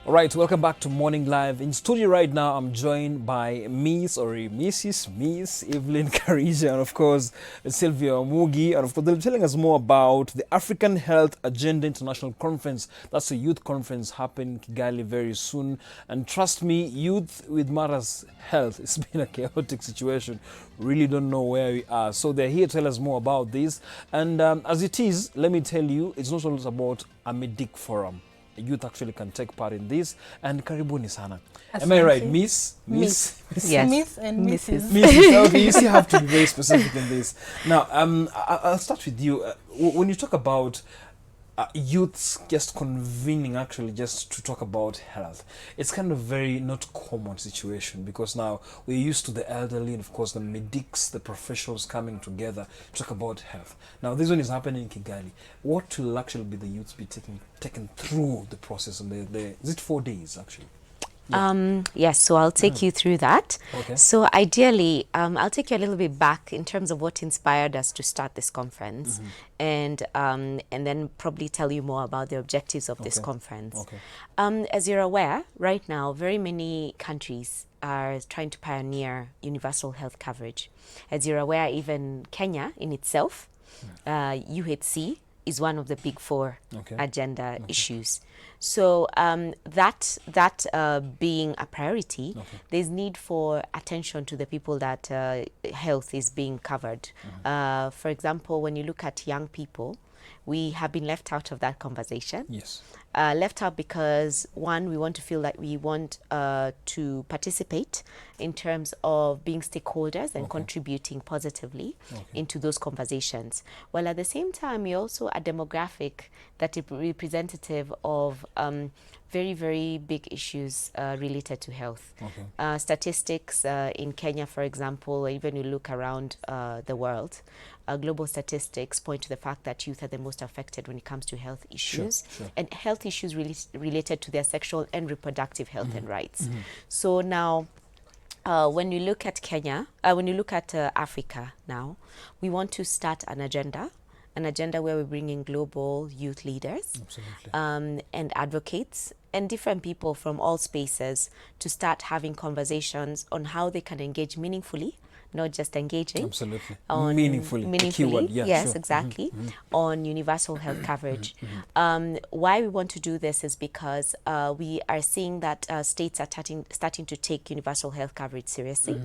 All right, welcome back to Morning Live. In studio right now, I'm joined by Mrs. Evelyn Karija, and of course, Sylvia Mugi. And of course, they'll be telling us more about the African Health Agenda International Conference. That's a youth conference happening in Kigali very soon. And trust me, youth with matters health, it's been a chaotic situation. Really don't know where we are. So they're here to tell us more about this. And as it is, let me tell you, it's not always about a medic forum. Youth actually can take part in this, and karibuni sana. Am I right, Miss? Yes. Miss and Mrs. Mrs. Okay, you still have to be very specific in this. Now, I'll start with you. When you talk about youths just convening actually just to talk about health, it's kind of very not common situation, because now we're used to the elderly and of course the medics, the professionals coming together to talk about health. Now this one is happening in Kigali. What will actually be the youths be taken through the process? And is it 4 days actually? Yes, so I'll take you through that. Okay. So ideally, I'll take you a little bit back in terms of what inspired us to start this conference, and then probably tell you more about the objectives of this conference. Okay. As you're aware, right now, very many countries are trying to pioneer universal health coverage. As you're aware, even Kenya in itself, UHC is one of the big four agenda issues. So that being a priority, there's need for attention to the people that health is being covered. For example, when you look at young people, we have been left out of that conversation. Yes. Left out because, one, we want to feel like we want to participate in terms of being stakeholders and contributing positively into those conversations. While at the same time, we also a demographic that is representative of very, very big issues related to health. Statistics in Kenya, for example, or even you look around the world, global statistics point to the fact that youth are the most affected when it comes to health issues, and health issues related to their sexual and reproductive health and rights. So now, when you look at Kenya, when you look at Africa now, we want to start an agenda where we bring in global youth leaders and advocates and different people from all spaces to start having conversations on how they can engage meaningfully, not just engaging. On Meaningfully. Keyword. Yeah, yes, exactly. On universal health coverage. Why we want to do this is because we are seeing that states are starting to take universal health coverage seriously.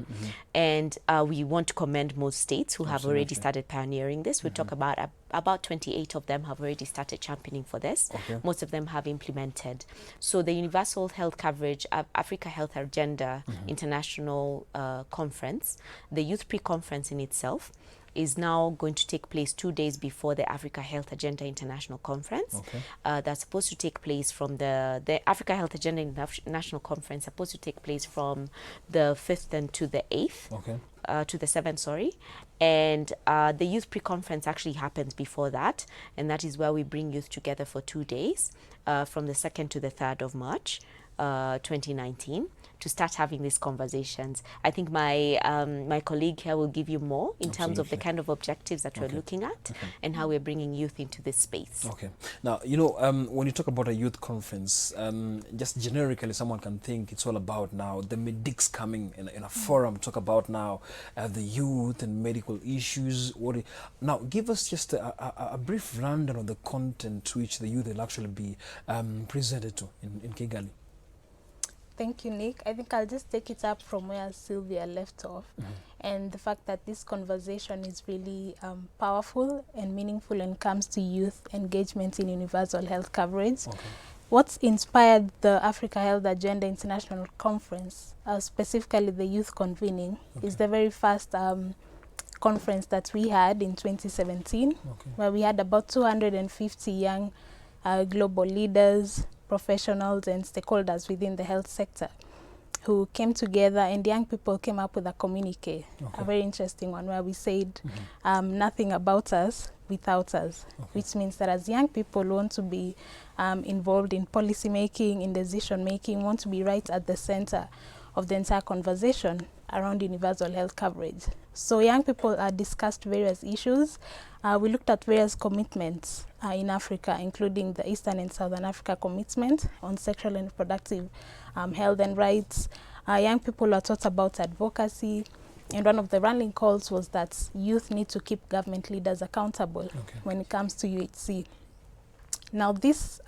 And we want to commend most states who have already started pioneering this. We talk about 28 of them have already started championing for this. Most of them have implemented. So the Universal Health Coverage Africa Health Agenda International Conference, the youth pre-conference in itself, is now going to take place 2 days before the Africa Health Agenda International Conference. That's supposed to take place from the Africa Health Agenda International Conference supposed to take place from the 5th and to the 8th. To the 7th, sorry. And the youth pre-conference actually happens before that, and that is where we bring youth together for 2 days, from the 2nd to the 3rd of March, 2019, to start having these conversations. I think my colleague here will give you more in terms of the kind of objectives that we're looking at and how we're bringing youth into this space. Now, when you talk about a youth conference, just generically someone can think it's all about now the medics coming in a forum, talk about now the youth and medical issues. Now, give us just a brief rundown of the content to which the youth will actually be presented to in Kigali. Thank you, Nick. I think I'll just take it up from where Sylvia left off. And the fact that this conversation is really powerful and meaningful when it comes to youth engagement in universal health coverage. What's inspired the Africa Health Agenda International Conference, specifically the youth convening, is the very first conference that we had in 2017, where we had about 250 young global leaders, professionals and stakeholders within the health sector who came together, and young people came up with a communique, a very interesting one, where we said nothing about us without us, which means that as young people want to be involved in policy making, in decision making, want to be right at the center of the entire conversation. around universal health coverage. So young people discussed various issues. We looked at various commitments in Africa, including the Eastern and Southern Africa commitment on sexual and reproductive health and rights. Young people were taught about advocacy, and one of the rallying calls was that youth need to keep government leaders accountable when it comes to UHC. Now this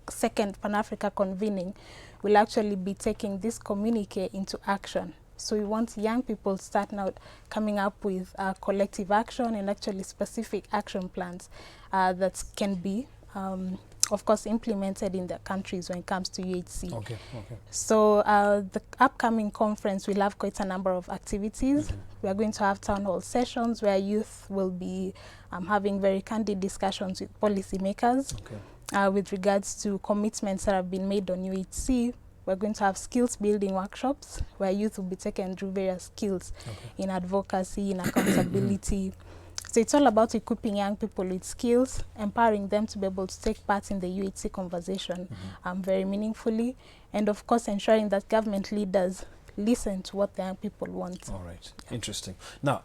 second Pan-Africa convening will actually be taking this communique into action. So we want young people to start now coming up with collective action and actually specific action plans that can be, of course, implemented in their countries when it comes to UHC. Okay. So the upcoming conference will have quite a number of activities. We are going to have town hall sessions where youth will be having very candid discussions with policymakers with regards to commitments that have been made on UHC. We're going to have skills building workshops where youth will be taken through various skills in advocacy, in accountability. So it's all about equipping young people with skills, empowering them to be able to take part in the UHC conversation very meaningfully, and of course ensuring that government leaders listen to what the young people want. All right, interesting. Now,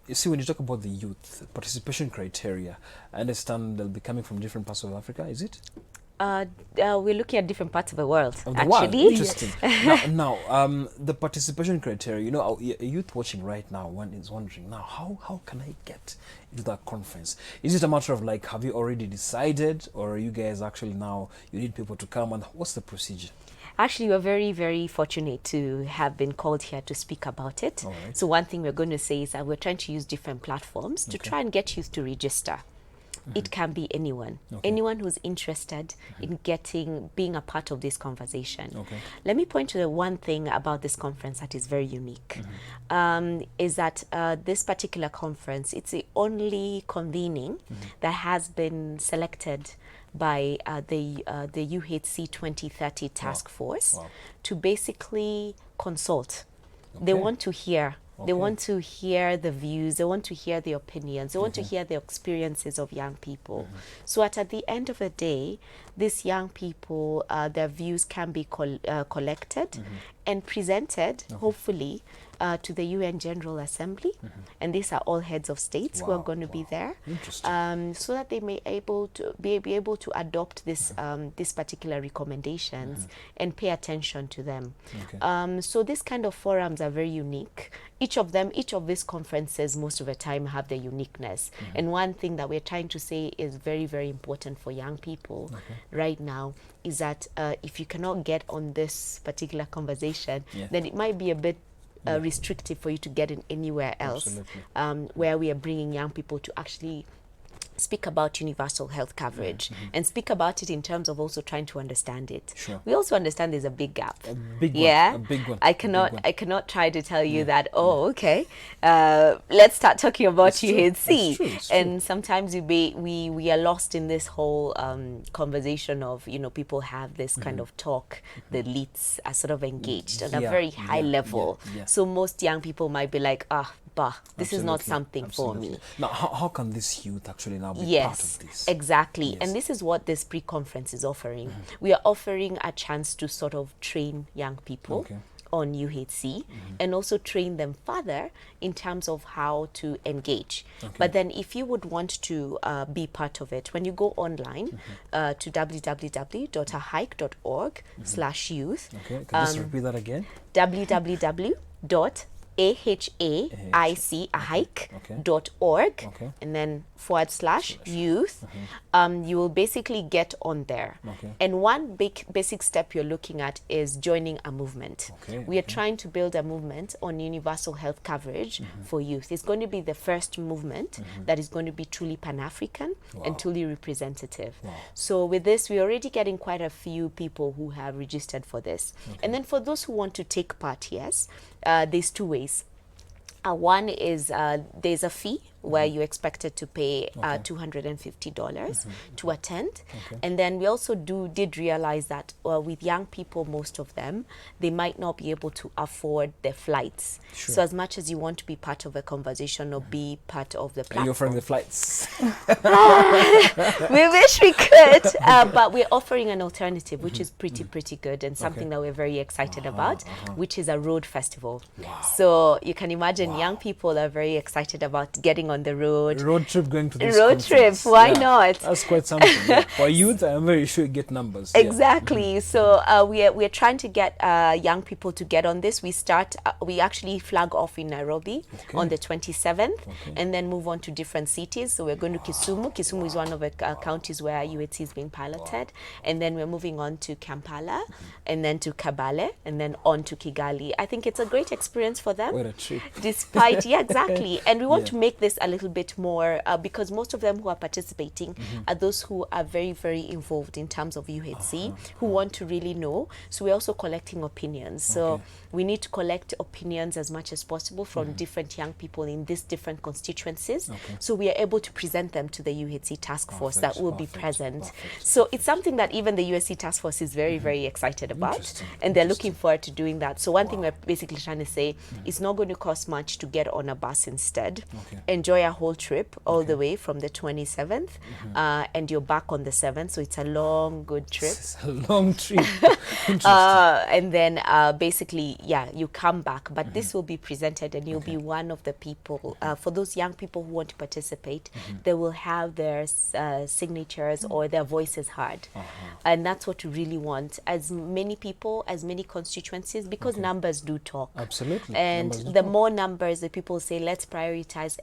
you see, when you talk about the youth participation criteria, I understand they'll be coming from different parts of Africa, is it? We're looking at different parts of the world, Of the actually. world. Interesting. now, the participation criteria, you know, a youth watching right now, one is wondering, now, how can I get into that conference? Is it a matter of like, have you already decided, or are you guys actually now, you need people to come, and what's the procedure? Actually, we're very, very fortunate to have been called here to speak about it. All right. So one thing we're going to say is that we're trying to use different platforms to try and get youth to register. It can be anyone, anyone who's interested in being a part of this conversation. Let me point to the one thing about this conference that is very unique, is that this particular conference, it's the only convening that has been selected by the UHC 2030 task force to basically consult. They want to hear. They want to hear the views, they want to hear the opinions, they want to hear the experiences of young people. So at the end of the day, these young people, their views can be collected and presented, hopefully, to the UN General Assembly. And these are all heads of states who are going to be there, so that they may be able to adopt this these particular recommendations and pay attention to them. So these kind of forums are very unique. Each of these conferences, most of the time, have their uniqueness. And one thing that we're trying to say is very, very important for young people right now is that if you cannot get on this particular conversation, then it might be a bit restrictive for you to get in anywhere else, where we are bringing young people to actually speak about universal health coverage and speak about it in terms of also trying to understand it. We also understand there's a big gap. A big one. I cannot try to tell you that, let's start talking about UHC. It's true. And sometimes we are lost in this whole conversation of, you know, people have this kind of talk, the elites are sort of engaged on a very high level. So most young people might be like, this is not something for me. Now, how can this youth actually now be part of this? Exactly. And this is what this pre-conference is offering. We are offering a chance to sort of train young people on UHC and also train them further in terms of how to engage. But then if you would want to be part of it, when you go online to www.ahike.org/youth. Can you just repeat that again? www.ahike.org and then /youth, you will basically get on there. And one basic step you're looking at is joining a movement. We are trying to build a movement on universal health coverage for youth. It's going to be the first movement that is going to be truly Pan-African and truly representative. So with this, we're already getting quite a few people who have registered for this. And then for those who want to take part, there's two ways. One is there's a fee where you're expected to pay Okay. $250 to attend. Okay. And then we also did realize that with young people, most of them, they might not be able to afford their flights. Sure. So as much as you want to be part of a conversation or be part of the Are platform, you offering the flights? we wish we could, but we're offering an alternative, which is pretty good, and something Okay. that we're very excited about, which is a road festival. Wow. So you can imagine young people are very excited about getting on the road. Road trip going to this Road trip, conference. why not? That's quite something. Yeah. For youth, I'm very sure you get numbers. Yeah. Exactly. So we're trying to get young people to get on this. We actually flag off in Nairobi Okay. on the 27th, and then move on to different cities. So we're going to Kisumu. Kisumu is one of the counties where UHC is being piloted, and then we're moving on to Kampala, and then to Kabale, and then on to Kigali. I think it's a great experience for them. What a trip. Despite, yeah, exactly. And we want Yeah. to make this a little bit more, because most of them who are participating are those who are very, very involved in terms of UHC, who want to really know. So we're also collecting opinions. So Okay. we need to collect opinions as much as possible from different young people in these different constituencies. Okay. So we are able to present them to the UHC task force that will be Perfect, present. perfect, So it's something that even the UHC task force is very, very excited about. Interesting, And they're looking forward to doing that. So one thing we're basically trying to say, it's not going to cost much to get on a bus instead. Okay. Enjoy a whole trip all the way from the 27th, and you're back on the 7th. So it's a long, good trip. It's a long trip. Interesting. And then basically, yeah, you come back, but this will be presented, and you'll be one of the people. For those young people who want to participate, they will have their signatures or their voices heard. And that's what we really want. As many people, as many constituencies, because numbers do talk. Absolutely. And Numbers do the talk. more numbers that people say, let's prioritize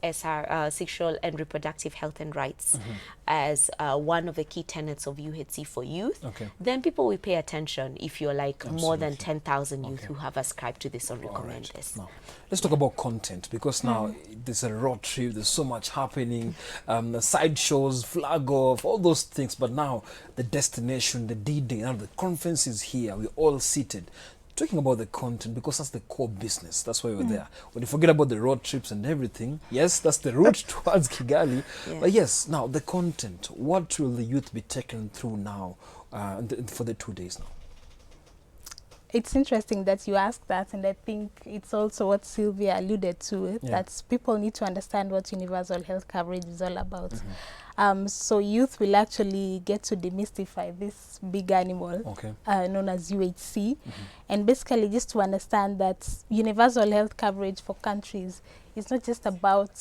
sexual and reproductive health and rights as one of the key tenets of UHC for youth, Okay. then people will pay attention if you're like more than Absolutely. 10,000 youth who have ascribed to this or recommend this. Now, let's talk about content, because now there's a road trip, there's so much happening, the side shows, flag off, all those things. But now the destination, the D-Day, now the conference is here, we're all seated. Talking about the content, because that's the core business. That's why we're there. When you forget about the road trips and everything, yes, that's the route towards Kigali. Yeah. But yes, now the content, what will the youth be taken through now for the 2 days now? It's interesting that you asked that, and I think it's also what Sylvia alluded to, that people need to understand what universal health coverage is all about. So youth will actually get to demystify this big animal Okay. known as UHC, and basically just to understand that universal health coverage for countries is not just about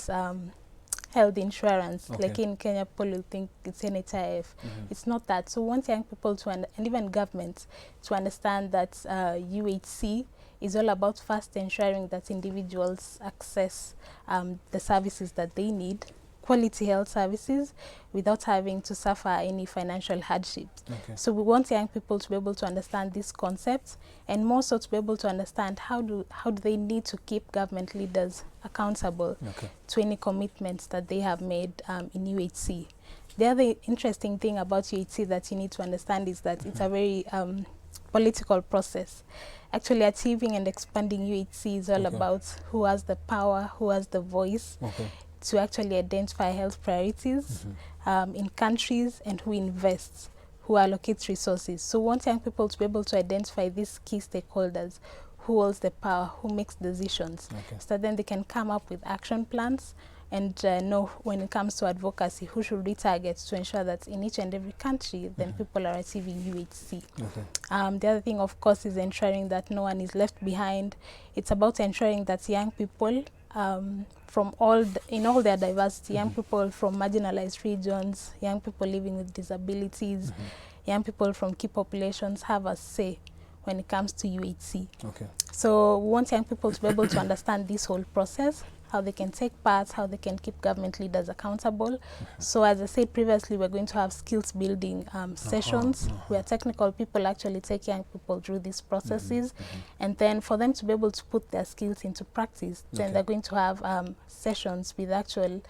health insurance. Okay. Like in Kenya, people will think it's NHIF. It's not that. So we want young people to, and even governments, to understand that UHC is all about first ensuring that individuals access the services that they need, quality health services, without having to suffer any financial hardships. Okay. So we want young people to be able to understand these concepts, and more so to be able to understand how do they need to keep government leaders accountable Okay. to any commitments that they have made in UHC. The other interesting thing about UHC that you need to understand is that it's a very political process. Actually, achieving and expanding UHC is all Okay. about who has the power, who has the voice Okay. to actually identify health priorities in countries, and who invests, who allocates resources. So we want young people to be able to identify these key stakeholders, who holds the power, who makes decisions, Okay. so that then they can come up with action plans and know when it comes to advocacy, who should we target to ensure that in each and every country, then people are achieving UHC. Okay. The other thing, of course, is ensuring that no one is left behind. It's about ensuring that young people from in all their diversity, young people from marginalized regions, young people living with disabilities, young people from key populations have a say when it comes to UHC. Okay. So we want young people to be able to understand this whole process, how they can take part, how they can keep government leaders accountable. So as I said previously, we're going to have skills building sessions where technical people actually take young people through these processes. And then for them to be able to put their skills into practice, then Okay. they're going to have sessions with actual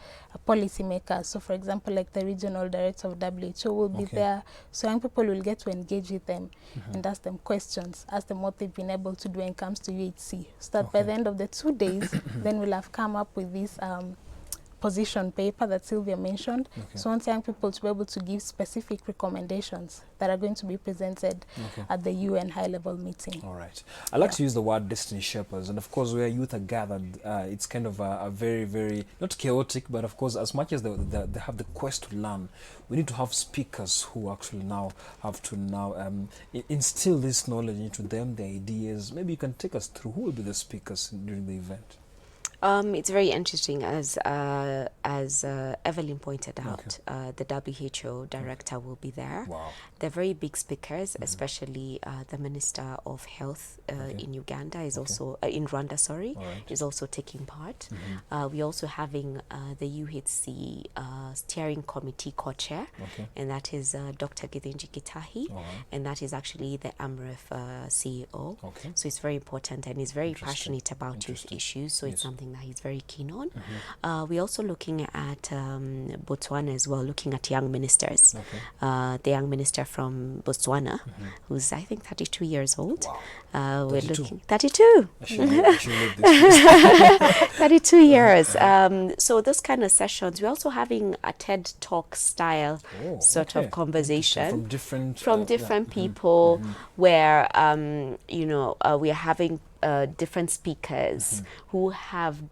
policy makers. So for example, like the regional director of WHO will be Okay. there. So young people will get to engage with them and ask them questions, ask them what they've been able to do when it comes to UHC. So that by Okay. the end of the 2 days, then we'll have come up with this position paper that Sylvia mentioned. Okay. So we want young people to be able to give specific recommendations that are going to be presented at the UN high-level meeting. All right. I like to use the word destiny shapers, and of course, where youth are gathered, it's kind of a very, very, not chaotic, but of course, as much as they have the quest to learn, we need to have speakers who actually now have to instill this knowledge into them, the ideas. Maybe you can take us through who will be the speakers during the event. It's very interesting, as Evelyn pointed out. The WHO director will be there. Wow. They're very big speakers, especially the Minister of Health in Uganda is also in Rwanda. Sorry, is also taking part. We're also having the UHC steering committee co-chair, and that is Dr. Githinji Gitahi, and that is actually the AMREF CEO. So it's very important, and he's very passionate about youth issues. So it's something that he's very keen on. We're also looking at Botswana as well, looking at young ministers. The young minister from Botswana, who's I think 32 years old. Wow. We're looking 32. 32 years. So those kind of sessions. We're also having a TED Talk style sort of conversation from different people, where we are having different speakers who have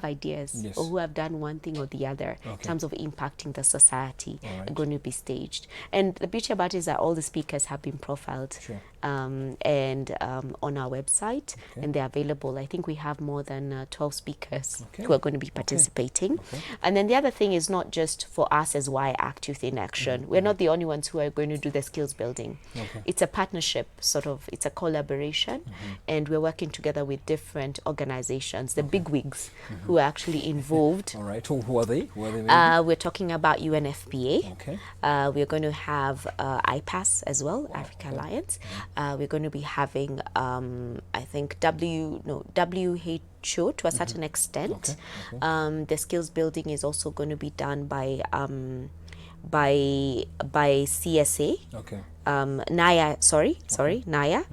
ideas or who have done one thing or the other in terms of impacting the society are going to be staged. And the beauty about it is that all the speakers have been profiled and on our website, and they're available. I think we have more than 12 speakers who are going to be participating. And then the other thing is not just for us as Y Act Youth in Action. We're not the only ones who are going to do the skills building. It's a partnership, sort of. It's a collaboration, and we're working together with different organizations, the big wigs who are actually involved. All right. Who are they? We're talking about UNFPA. We're going to have IPAS as well, Africa Alliance. We're going to be having, I think, WHO to a certain extent. The skills building is also going to be done by CSA. NAYA, NAYA.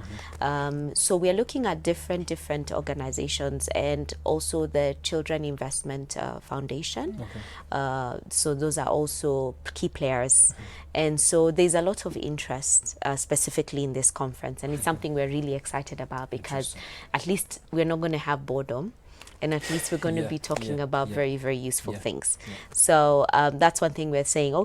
So we are looking at different organizations, and also the Children Investment Foundation. So those are also key players. And so there's a lot of interest specifically in this conference, and it's something we're really excited about, because at least we're not going to have boredom. And at least we're going to be talking about very, very useful things. So that's one thing we're saying,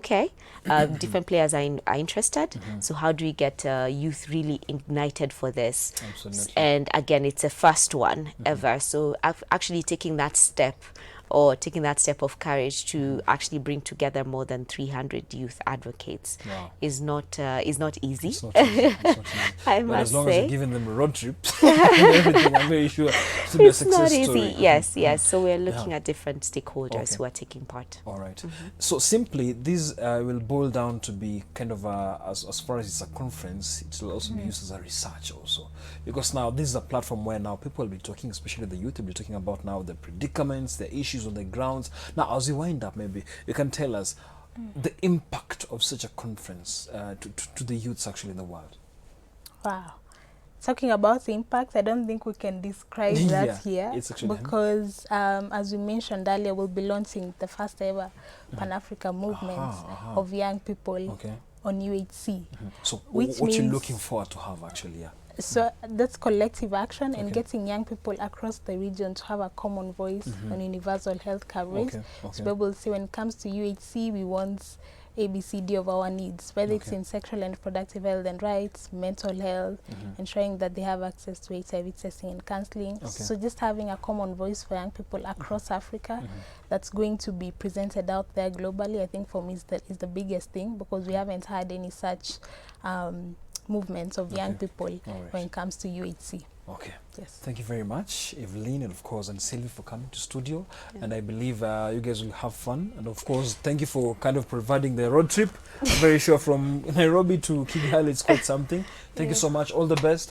different players are interested. So how do we get youth really ignited for this? Absolutely. And again, it's a first one ever. So actually taking that step of courage to actually bring together more than 300 youth advocates is not easy. It's not easy. I but must as long say, as you're giving them a road trip and everything, I'm very sure it's be a success not story. easy. Yes. So we're looking at different stakeholders who are taking part. All right. So simply, this will boil down to be kind of as far as it's a conference, it will also be used as a research also, because now this is a platform where now people will be talking, especially the youth will be talking about now the predicaments, the issues on the grounds. Now, as we wind up, maybe you can tell us the impact of such a conference to the youths actually in the world. Wow. Talking about the impact, I don't think we can describe that here, because as we mentioned earlier, we'll be launching the first ever Pan-Africa movement of young people on UHC. So what you're looking forward to have actually, So that's collective action and getting young people across the region to have a common voice on universal health coverage. So people say when it comes to UHC, we want ABCD of our needs, whether it's in sexual and reproductive health and rights, mental health, ensuring that they have access to HIV testing and counseling. So just having a common voice for young people across Africa that's going to be presented out there globally, I think for me is the biggest thing, because we haven't had any such movements of young people when it comes to UHC. Yes. Thank you very much, Evelyn, and of course, and Sylvie, for coming to studio. And I believe you guys will have fun. And of course, thank you for kind of providing the road trip. I'm very sure from Nairobi to Kigali, it's quite something. Thank you so much. All the best.